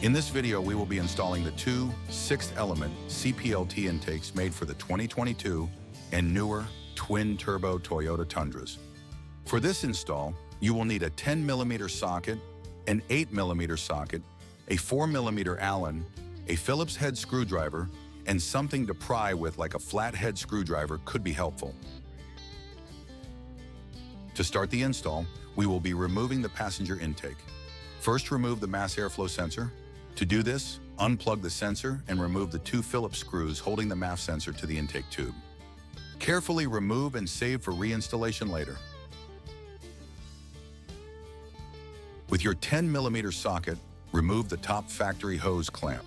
In this video, we will be installing the two 6th Element CPLT intakes made for the 2022 and newer twin-turbo Toyota Tundras. For this install, you will need a 10mm socket, an 8mm socket, a 4mm Allen, a Phillips head screwdriver, and something to pry with like a flathead screwdriver could be helpful. To start the install, we will be removing the passenger intake. First, remove the mass airflow sensor. To do this, unplug the sensor and remove the two Phillips screws holding the MAF sensor to the intake tube. Carefully remove and save for reinstallation later. With your 10mm socket, remove the top factory hose clamp.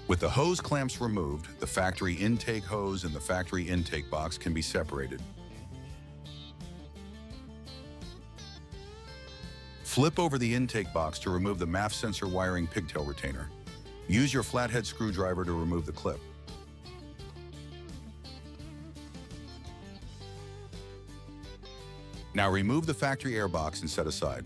With the hose clamps removed, the factory intake hose and the factory intake box can be separated. Flip over the intake box to remove the MAF sensor wiring pigtail retainer. Use your flathead screwdriver to remove the clip. Now remove the factory air box and set aside.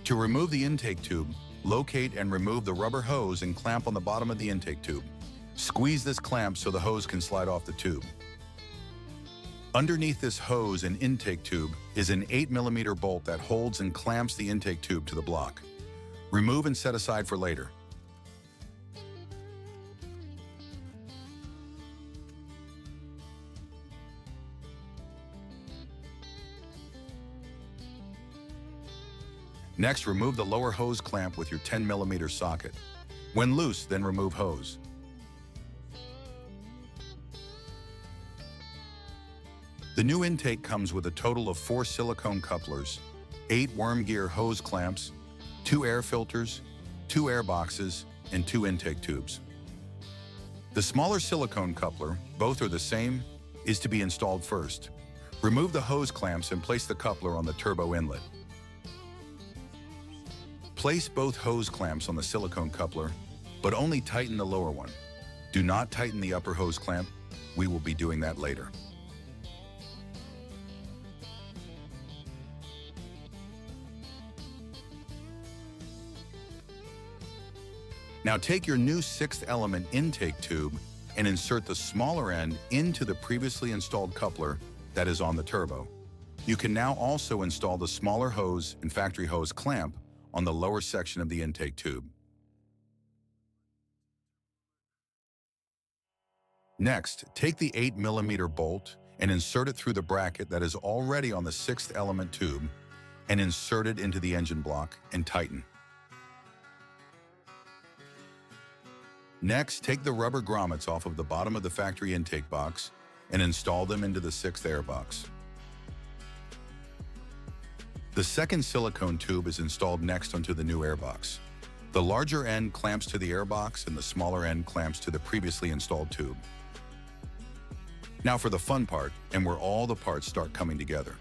To remove the intake tube, locate and remove the rubber hose and clamp on the bottom of the intake tube. Squeeze this clamp so the hose can slide off the tube. Underneath this hose and intake tube is an 8mm bolt that holds and clamps the intake tube to the block. Remove and set aside for later. Next, remove the lower hose clamp with your 10mm socket. When loose, then remove hose. The new intake comes with a total of 4 silicone couplers, 8 worm gear hose clamps, 2 air filters, 2 air boxes, and 2 intake tubes. The smaller silicone coupler, both are the same, is to be installed first. Remove the hose clamps and place the coupler on the turbo inlet. Place both hose clamps on the silicone coupler, but only tighten the lower one. Do not tighten the upper hose clamp. We will be doing that later. Now take your new 6th Element intake tube and insert the smaller end into the previously installed coupler that is on the turbo. You can now also install the smaller hose and factory hose clamp on the lower section of the intake tube. Next, take the 8mm bolt and insert it through the bracket that is already on the 6th Element tube and insert it into the engine block and tighten. Next, take the rubber grommets off of the bottom of the factory intake box and install them into the 6th air box. The second silicone tube is installed next onto the new air box. The larger end clamps to the air box and the smaller end clamps to the previously installed tube. Now for the fun part, and where all the parts start coming together.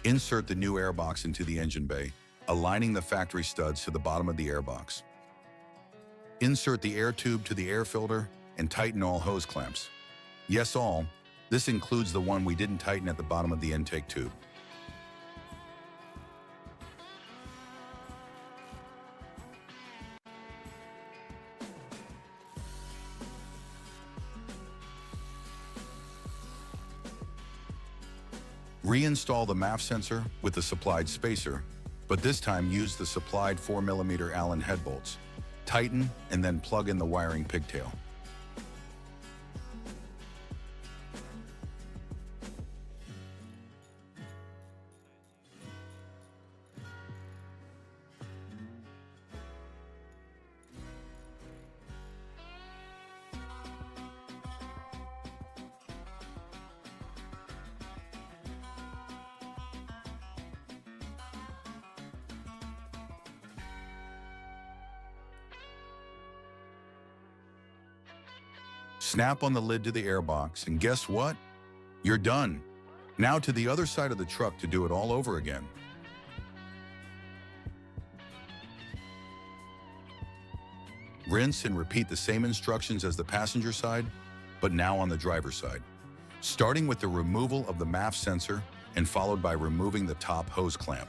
Insert the new air box into the engine bay, aligning the factory studs to the bottom of the air box. Insert the air tube to the air filter and tighten all hose clamps. Yes, all. This includes the one we didn't tighten at the bottom of the intake tube. Reinstall the MAF sensor with the supplied spacer, but this time use the supplied 4mm Allen head bolts. Tighten and then plug in the wiring pigtail. Snap on the lid to the airbox, and guess what? You're done. Now to the other side of the truck to do it all over again. Rinse and repeat the same instructions as the passenger side, but now on the driver's side. Starting with the removal of the MAF sensor and followed by removing the top hose clamp.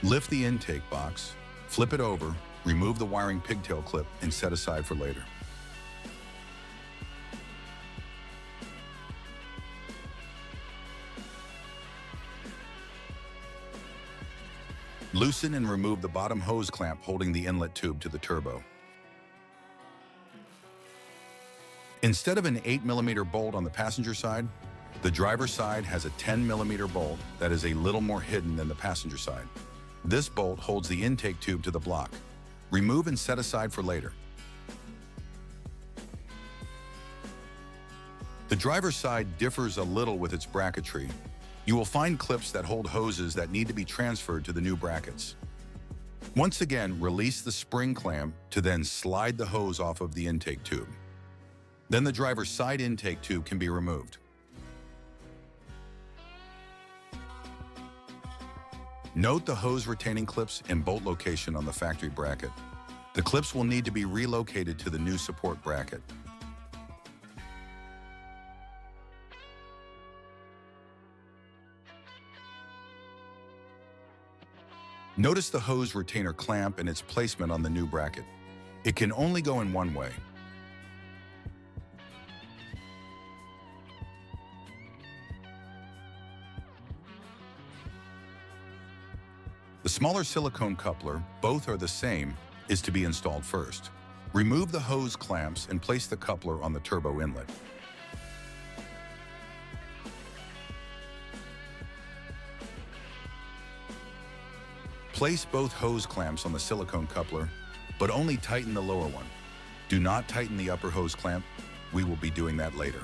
Lift the intake box, flip it over, remove the wiring pigtail clip, and set aside for later. Loosen and remove the bottom hose clamp holding the inlet tube to the turbo. Instead of an 8mm bolt on the passenger side, the driver's side has a 10mm bolt that is a little more hidden than the passenger side. This bolt holds the intake tube to the block. Remove and set aside for later. The driver's side differs a little with its bracketry. You will find clips that hold hoses that need to be transferred to the new brackets. Once again, release the spring clamp to then slide the hose off of the intake tube. Then the driver's side intake tube can be removed. Note the hose retaining clips and bolt location on the factory bracket. The clips will need to be relocated to the new support bracket. Notice the hose retainer clamp and its placement on the new bracket. It can only go in one way. The smaller silicone coupler, both are the same, is to be installed first. Remove the hose clamps and place the coupler on the turbo inlet. Place both hose clamps on the silicone coupler, but only tighten the lower one. Do not tighten the upper hose clamp. We will be doing that later.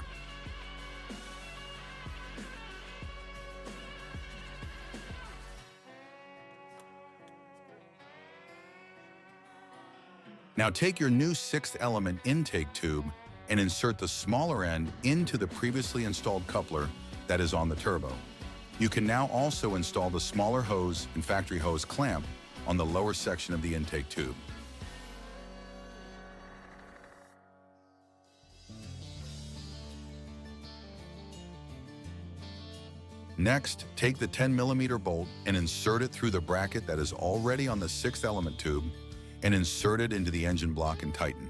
Now take your new 6th element intake tube and insert the smaller end into the previously installed coupler that is on the turbo. You can now also install the smaller hose and factory hose clamp on the lower section of the intake tube. Next, take the 10mm bolt and insert it through the bracket that is already on the 6th element tube and insert it into the engine block and tighten.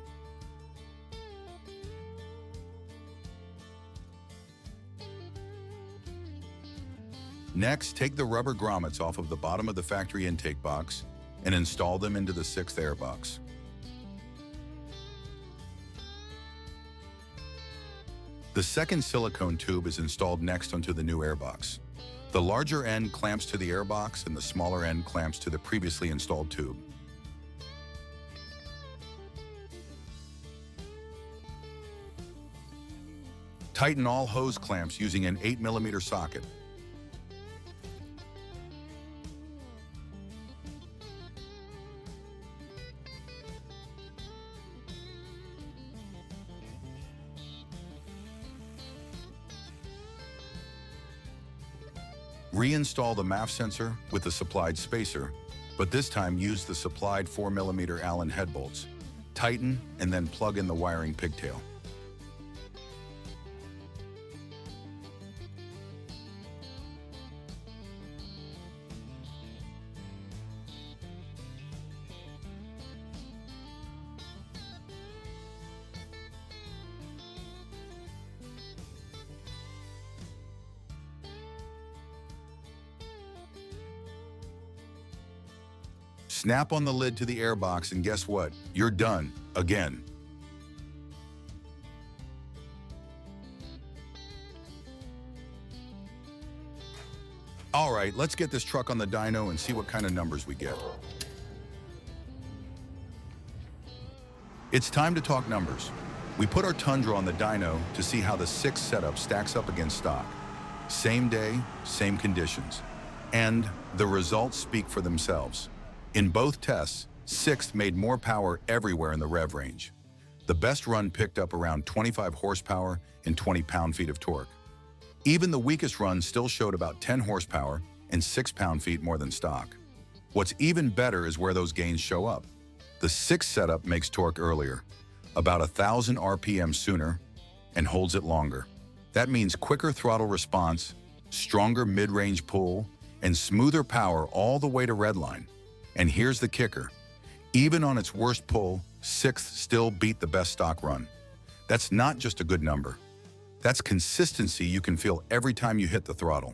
Next, take the rubber grommets off of the bottom of the factory intake box and install them into the 6th air box. The second silicone tube is installed next onto the new air box. The larger end clamps to the air box and the smaller end clamps to the previously installed tube. Tighten all hose clamps using an 8mm socket. Reinstall the MAF sensor with the supplied spacer, but this time use the supplied 4mm Allen head bolts. Tighten and then plug in the wiring pigtail. Snap on the lid to the airbox and guess what? You're done, again. All right, let's get this truck on the dyno and see what kind of numbers we get. It's time to talk numbers. We put our Tundra on the dyno to see how the 6th setup stacks up against stock. Same day, same conditions. And the results speak for themselves. In both tests, 6th made more power everywhere in the rev range. The best run picked up around 25 horsepower and 20 pound-feet of torque. Even the weakest run still showed about 10 horsepower and 6 pound-feet more than stock. What's even better is where those gains show up. The 6th setup makes torque earlier. about 1,000 RPM sooner, and holds it longer. That means quicker throttle response, stronger mid-range pull, and smoother power all the way to redline. And here's the kicker. Even on its worst pull, 6th still beat the best stock run. That's not just a good number. That's consistency you can feel every time you hit the throttle.